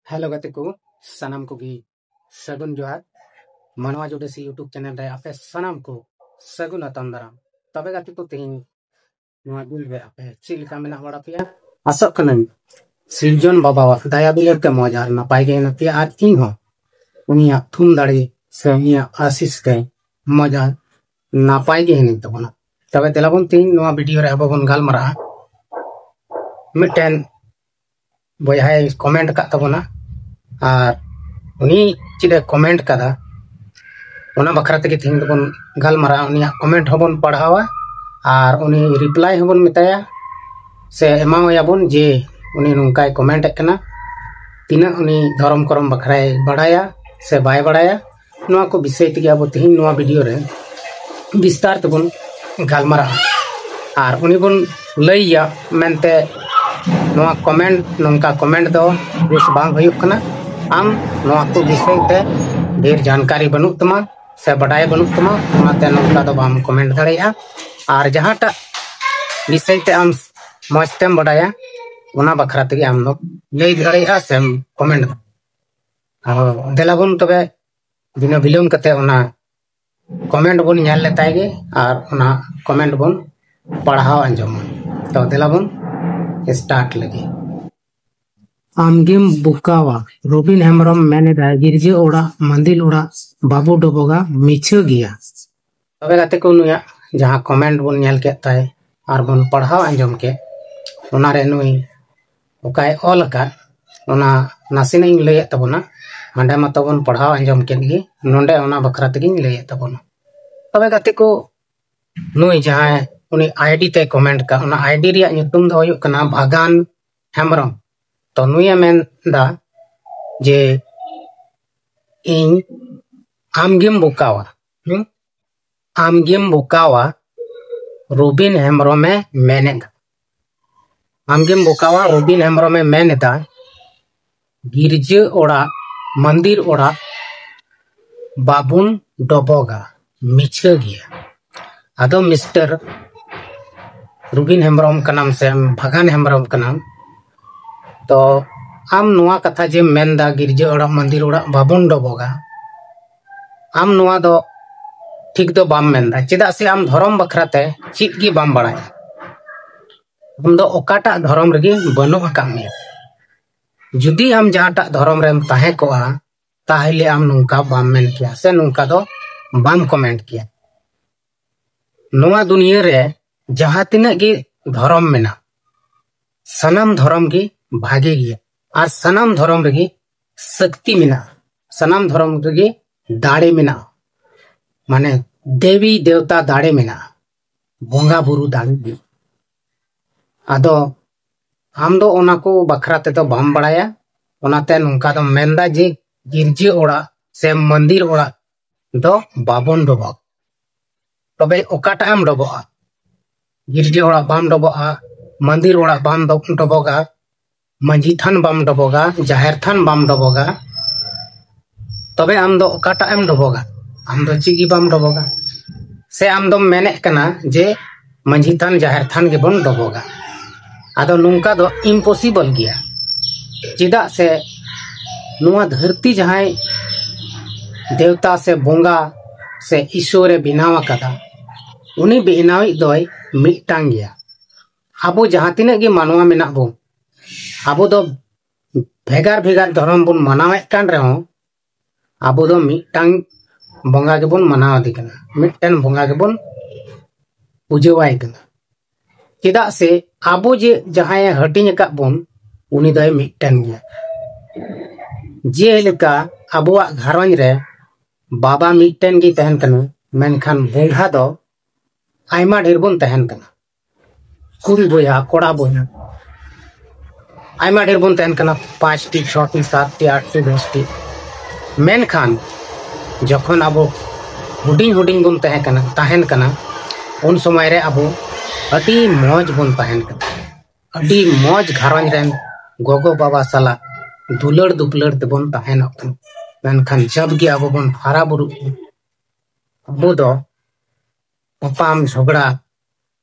Hello गति को सनम को भी सगुन जोहार मनवा जोडेसी यूट्यूब चैनल रे आपे सनम को सगुन अतम दाराम तबे गति को तेहिं नवा बिल रे आपे चिलका मेना बड़ा पिया आसक कनन सिरजन बाबा दया बिलर के मौजार नपाय गे नती आज इन हो उनिया थुम दाड़ी से उनिया आशीष के मौजार नपाय गे नहीं तबना तबे तेलाबन तेहिं नवा वीडियो रे अबन गालमरा मिटेन बयाय कमेंट का तबना और उनी चिदे कमेंट कदा उना बखरा तक थिंग बन गालमरा उनिया कमेंट हबन पढ़ावा और उनी रिप्लाई हबन मिताया से एमावयाबन जे उनी नुंकाय कमेंट कना तिना उनी धर्म करम बखराय बड़ाया से बाय बड़ाया नोआ को विषय तक अब तिहिं नोआ वीडियो रे विस्तार तबन गालमरा और उनी बन लैया मेनते नोआ कमेंट नोंका कमेंट दो बेस बांग हुयुक कना आम नोआ को विषय ते ढेर जानकारी बनुक तमा से बड़ाय बनुक तमा ओनाते नोंका दो बाम कमेंट दाड़ेया और जहाटा विषय ते आम मस्तेम बड़ाया ओना बखरा तगे आम लोग लई दाड़ेया से कमेंट और देलाबन तबे बिना विलम्ब कते ओना कमेंट बन नेल लेतायगे और ओना कमेंट बन पढ़ाव अंजम तो देलाबन स्टार्ट लगे आमगेम बुकावा रोबिन हेमरम मेनेदा गिरजे ओड़ा मंदिर ओड़ा बाबू डबोगा मिछो गया तबे गाते को नुया जहां कमेंट बन नेल के ताय और बन पढ़ाव अंजम के ओना रे नुई ओकाय ऑल का ओना नासिना इन लय तबना मंडे मत बन पढ़ाव अंजम के गी नोंडे ओना बखरा तगिन लय तबना तबे गाते को नुई जहां उनी आईडी ते कमेंट का उना आईडी रिया nyutum दो हुयुक कना भागान हेमरम तो नुया मेनदा जे इन आमगेम बुकावा रोबिन हेमरमे मेनेदा आमगेम बुकावा रोबिन हेमरमे मेनेदा गिरजे ओड़ा मंदिर ओड़ा बाबुन डबोगा मिछो गया आदो मिस्टर रुबिन हेमरम कनाम से भागान हेमरम कनाम तो आम नुआ कथा जे मेनदा गिरजे ओड़ा मंदिर ओड़ा बाबुन डबोगा आम नुआ दो ठीक दो बाम मेनदा चेदा से आम धर्म बखराते चित गी बाम बड़ाया हम दो ओकाटा धर्म रगे बनो अकाम में जुदी आम जहाटा धर्म रेम ताहे कोआ ताहले आम नुंका बाम मेन किया से नुंका दो बाम कमेंट किया नोआ दुनिया रे जहां तिना गे धर्म मेना सनम धर्म गे भागे गया और सनम धर्म रे शक्ति मेना सनम धर्म रे दाड़े मेना माने देवी देवता दाड़े मेना बोंगा बुरु दाड़े आदो हम दो ओना को बखरा ते तो बाम बड़ाया ओनाते नुंका दो मेंदा जे गिरजे ओड़ा से मंदिर ओड़ा दो बाबन डबोग तबे ओकाटा आम डबोगा गिरजे ओड़ा बाम डबोगा मंदिर ओड़ा बाम डबोगा मंझी थान बाम डबोगा जाहेर थान बाम डबोगा तबे आम दो ओकाटा आम डबोगा आम दो चिगी बाम डबोगा से आम दो मेने कना जे मंझी थान जाहेर थान के बन डबोगा आदो नुंका दो इम्पॉसिबल गया चिदा से नुआ धरती जहां देवता से बोंगा से ईश्वरे बिनावा कदा उनी बेनावी दोय मिटांग गया आबो जहां तिना गे मानवा मेना बो आबो दो भेगार भेगार धर्म बन मनावे कान रहो आबो दो मिटांग बोंगा के बन मनावा दिकना मिटन बोंगा के बन पूजवाय कना चेदा से आबो जे जहां हटिंग का बन उनी दोय मिटन गया जे लेका आबोआ घरवंज रे बाबा मिटन गी तहन कना मेनखान बोंगा दो आयमा ढेर बन तहन कना कुड़ी बोया कोड़ा बोया आयमा ढेर बन तहन कना 5 टी 6 टी 7 टी 8 टी 10 टी मेनखान जखन आबो हुडिंग हुडिंग बन तहन कना उन समय रे आबो अति मौज बन तहन कना अति मौज घरवंज रेन गोगो बाबा साला दुलड़ दुपलड़ ते बन तहन मेनखान जब गे आबो बन हारा बुरु आबो दो पापाम झगड़ा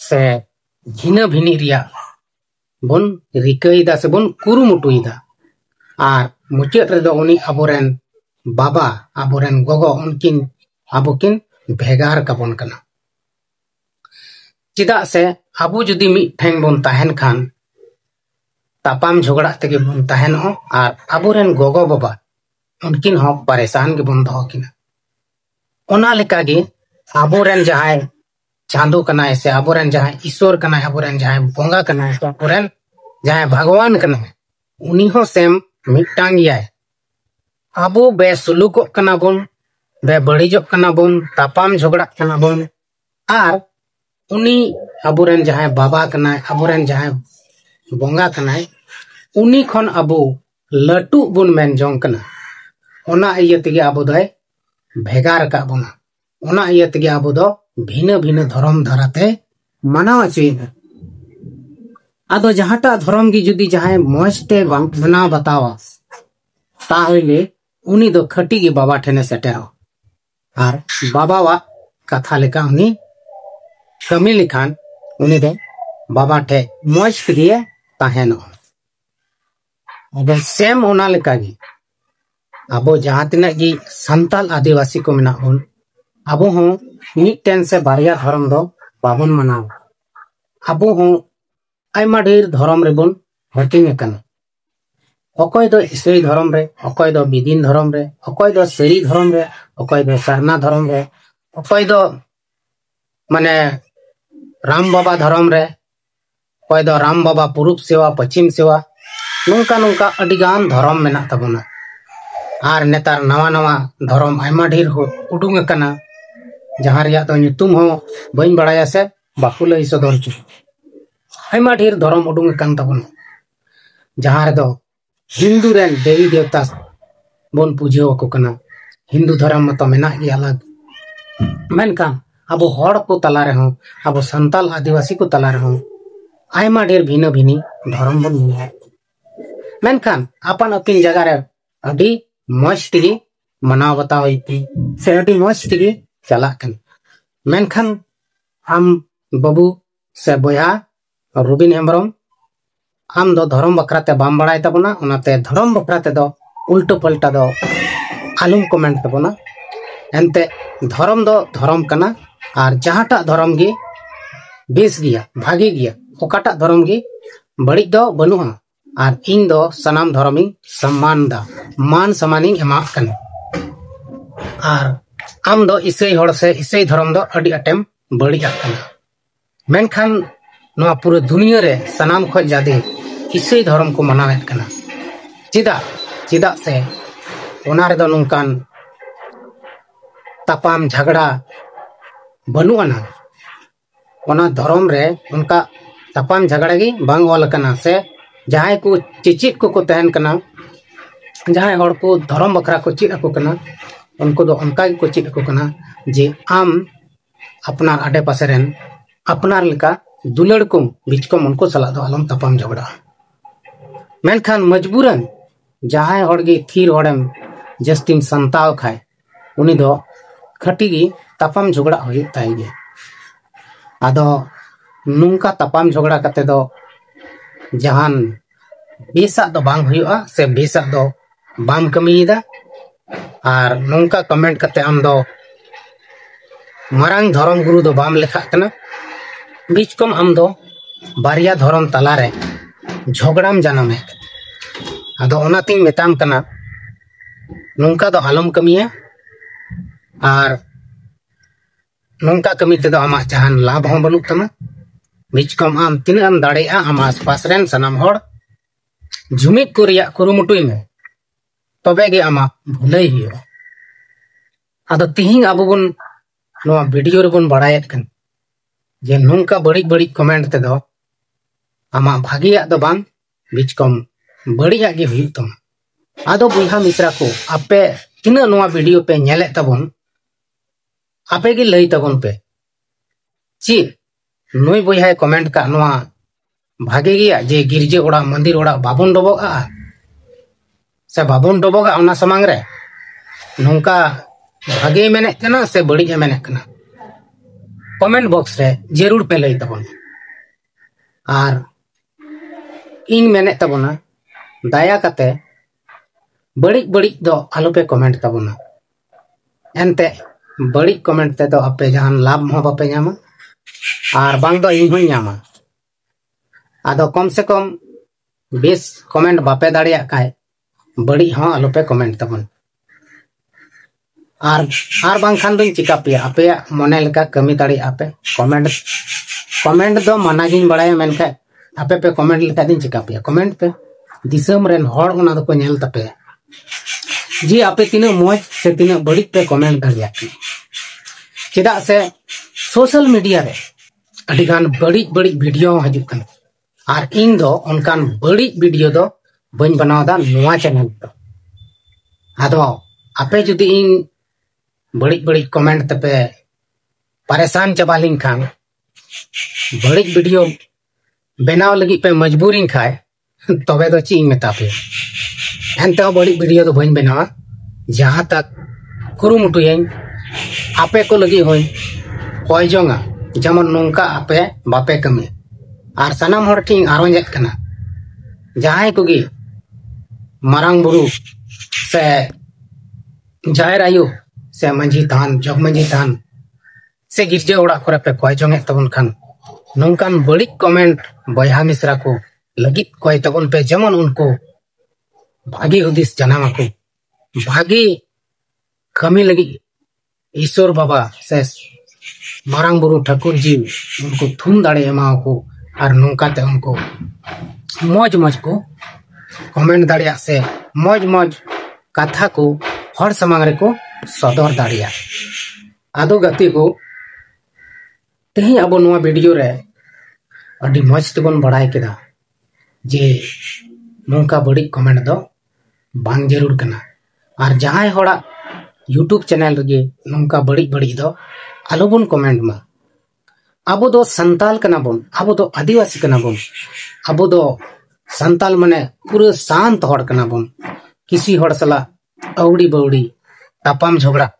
से भिना भिनी रिया बन रिकईदा से बन कुरुमुटुईदा और मुचाद रेदो उनी अबोरेन बाबा अबोरेन गोगो उनकिन अबोकिन भेगार काबोन कना। चिदा से अबो जुदी मिठेन बोन ताहेन खान तापाम झगड़ा तेगे बोन ताहेन हो और अबोरेन गोगो बाबा उनकिन हो परेशान के बोन दहो किना। ओना लेका गे अबोरेन जहाय चांदो कनाय से अबोरेन जहाय ईश्वर कनाय अबोरेन जहाय बोंगा कनाय से अबोरेन जहाय भगवान कनाय उनी हो सेम मिटांग याय। अबो बेसुलुको कना बोन बे बड़ीजो कना बोन तापाम झगड़ा कना बोन और उनी अबोरेन जहाय बाबा कनाय अबोरेन जहाय बोंगा कनाय उनी खन अबो लटू बोन मेन जोंग कना। ओना इया तेगे अबो दोय भेगार का बोना। ओना इया तेगे अबो दो भिन्न भिन्न धर्म धाराते मनाव अचुयेना। आदो जहाटा धर्म की जुदी जहाय मौजते मना बतावा ताहले उनी दो खटी की बाबा ठेने सेटेरो और बाबा वा कथा लेका उनी कमी लिखान उनी दे बाबा ठे मौज दिए ताहेनो। अब सेम ओना लेका गी अबो जहां तिना गी संताल आदिवासी को मेना बोन अबो हो मिटटेन से बारिया धर्म दो बाबन मनाव। अबो हो आयमा ढेर धर्म रे बोन हटिंग कना। अकय दो ईसाई धर्म रे अकय दो बिदिन धर्म रे अकय दो सेरी धर्म रे अकय दो सरना धर्म रे अकय दो माने राम बाबा धर्म रे अकय दो राम बाबा पूरब सेवा पश्चिम सेवा नोंका नोंका अडिगान धर्म मेना तबना। और नेतार नवा नवा धर्म आयमा ढेर हो उडुंग कना जहां रिया तो nyutum हो बइन बड़ाया से बाकु लई सदर चु। आयमा ढेर धर्म उडुंग कन तबना जहां रे दो हिंदू रेन देवी देवता बोन पूजियो को कना। हिंदू धर्म में तो मेना गे अलग मेनका अबो हड़ को तला रे हो अबो संताल आदिवासी को तला रे हो आयमा ढेर भिन्न भिनी धर्म बोन मिला। मेनखान अपन अपिन जगह रे अडी मौज तेगे मनाव बताव इति से अडी मौज तेगे चला कन। मेनखान हम बाबू से बोया रुबिन हेम्ब्रम आम दो धर्म बकराते बाम बड़ाय तबना ओनाते धर्म बकराते दो उल्टो पलटा दो आलुम कमेंट तबना। एनते धर्म दो धर्म कना और जहाटा धर्म गे बेस गिया भागे गिया ओकाटा धर्म गे बड़ी दो बनुहा और इन दो सनाम धर्मी सम्मान दा मान सम्मानी एमा कना। और आम दो ईसाई हड़ से ईसाई धर्म दो अडी अटेम बड़ी कना। मेनखान नवा पूरे दुनिया रे सनाम खो जादे ईसाई धर्म को मनावेत कना। चिदा चिदा से ओना रे दो नोंकान तापाम झगड़ा बनुआ ना ओना धर्म रे उनका तापाम झगड़ा गी बांग वाल कना से जहां को चिचित को तहन कना जहां हड़ को धर्म बखरा को चित को कना उनको दो उनका को चित को कना जे आम अपनार आडे पासे रेन अपनार लेका दुलड़ को बीच को उनको सला दो आलम तापाम झगड़ा। मेनखान मजबूरन जहां हड़ गे थीर हड़म जस्तिम संताव खाए उनी दो खटी गी तापाम झगड़ा होय ताई गे। आदो नुंका तापाम झगड़ा कते दो जहान बेसा दो बांग हुआ से बेसा दो बाम कमीदा। और नोंका कमेंट कते आम दो मरांग धर्म गुरु दो बाम लेखा कना बीच कम आम दो बारिया धर्म तलारे झगड़ाम जानम है। आदो ओनातिंग मेताम कना नोंका दो आलम कमिया और नोंका कमी ते दो आमा जहान लाभ हो बनुक तमा बीच कम आम तीन आम दाड़े आम आसपास रेन सनाम हड़ जुमिद को रिया कुरुमुटुई में तबे गे आमा भुलई हियो। आदो तिहिंग आबो बन नोआ वीडियो रे बन बड़ायत कन जे नोंका बड़ी बड़ी कमेंट ते दो आमा भागिया दो बांग बीच कम बड़िया गे हुई तम। आदो बुहा मित्रा को आपे तिना नोआ वीडियो पे नेले तबन आपे गे लई तबन पे ची नोई बुहा कमेंट का नोआ भागे गया जे गिरजे ओड़ा मंदिर ओड़ा बाबन डबोगा से बाबन डबोगा ओना समांग रे नोंका भागे मेने कना से बड़ी मेने कना कमेंट बॉक्स रे जरूर पे लई तबन। और इन मेने तबना दाया कते बड़ी बड़ी दो आलो पे कमेंट तबना एनते बड़ी कमेंट ते दो आपे जहान लाभ हो बापे नामा और बांग दो इन होई नामा आदो कम से कम 20 कमेंट बापे दाड़िया काय बड़ी हाँ आलो पे कमेंट तबन आर बांग खान दुन चिका पे आपे मने लका कमी दाड़ी आपे कमेंट दो मना गिन बड़ाय मेनका आपे पे कमेंट लेका दिन चिका पे कमेंट पे दिसम रेन हॉर उना दो को नेल तपे जी आपे तीना मौज से तीना बड़ी पे कमेंट दाड़िया चेदा से सोशल मीडिया रे अडिगान बड़ी बड़ी वीडियो हजु कन और इन दो उनकान बड़ी वीडियो दो बन बनावदा नोआ चैनल तो आदो आपे जुदी इन बड़ी बड़ी कमेंट तपे परेशान चबालिन खान बड़ी वीडियो बनाव लगी पे मजबूरिन खाए तबे दो ची मेता पे एनते बड़ी वीडियो दो बन बनावा जहां तक कुरुमुटुयें आपे को लगी होई कोई जोंगा जेमन नोंका आपे बापे कमी और सनाम हर ठिंग आरोंजेत कना जहां कोगी मारांग बुरु से जाहिर आयु से मंजी थान जग मंजी थान से गिरजे ओड़ा करे पे कोई जोंगे तबन खान नोंकान बड़ी कमेंट बयहा मिश्रा को लगित कोई तबन पे जेमन उनको भागी हुदिस जनामा को भागी कमी लगी ईश्वर बाबा से मारांग बुरु ठाकुर जी उनको थूम दाड़े एमाओ को और नोंकाते उनको मौज मौज को कमेंट दाड़िया से मौज मौज कथा को हर समांग रे को सदर दाड़िया आदो गति को तेही अब नोआ वीडियो रे अडी मौज तेबन बड़ाय केदा जे नोंका बड़ी कमेंट दो बांग जरूर कना और जहां होड़ा यूट्यूब चैनल रे नोंका बड़ी बड़ी दो आलोबन कमेंट मा अबो दो संताल कना बोन अबो दो आदिवासी कना बोन अबो दो संताल मने पूरे शांत हड़ कना बोन किसी हड़ सला अवड़ी बवड़ी तापाम झगड़ा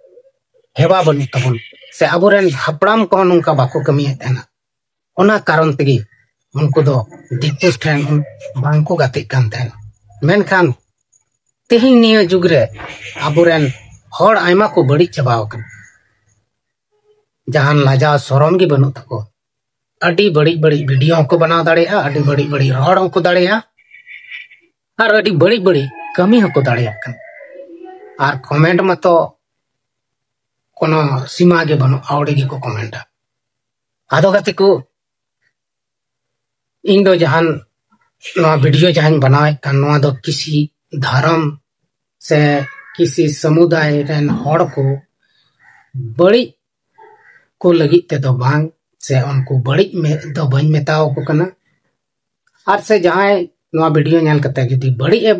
हेवा बनु तबन से अबोरेन हपड़ाम को नोंका बाको कमी हेना ओना कारण तेगी उनको दो दिकुस ठेन बांको गाते कान थेन मेनखान तेही निया जुग रे अबोरेन हड़ आयमा को बड़ी चबाव कन जहान लाजा शरम गी बनु तको अडी बड़ी बड़ी वीडियो को बना दाड़ेया अडी बड़ी बड़ी रड़ को दाड़ेया और अडी बड़ी बड़ी कमी को दाड़ेया कन और कमेंट में तो कोनो सीमा गे बनु आवड़े गी को कमेंट आदो गति को इन दो जहान नवा वीडियो जहान बनाए कन नवा दो किसी धर्म से किसी समुदाय रेन हड़ को बड़ी को लगी ते दो बांग से उनको बड़ी में दो बन मेताओ को कना और से जहां नवा वीडियो नेल कते जदी बड़ी ए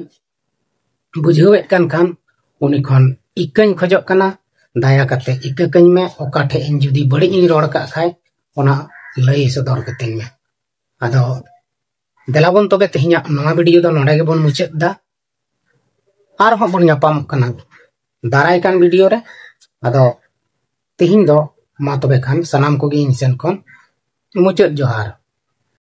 बुझेवेत कान खान उनी खन इकन खजो कना दाया कते इककन में ओकाठे इन जदी बड़ी इन रोड़ का खाय ओना लई सदर कते में आदो देलाबन तबे तेहिया नवा वीडियो दो नोडे गेबन मुचाद दा आर हो बन यापाम कना दाराय कान वीडियो रे आदो तेहिन दो मा तबे खान सनाम को गे इन सेन खन मुचाद जोहार।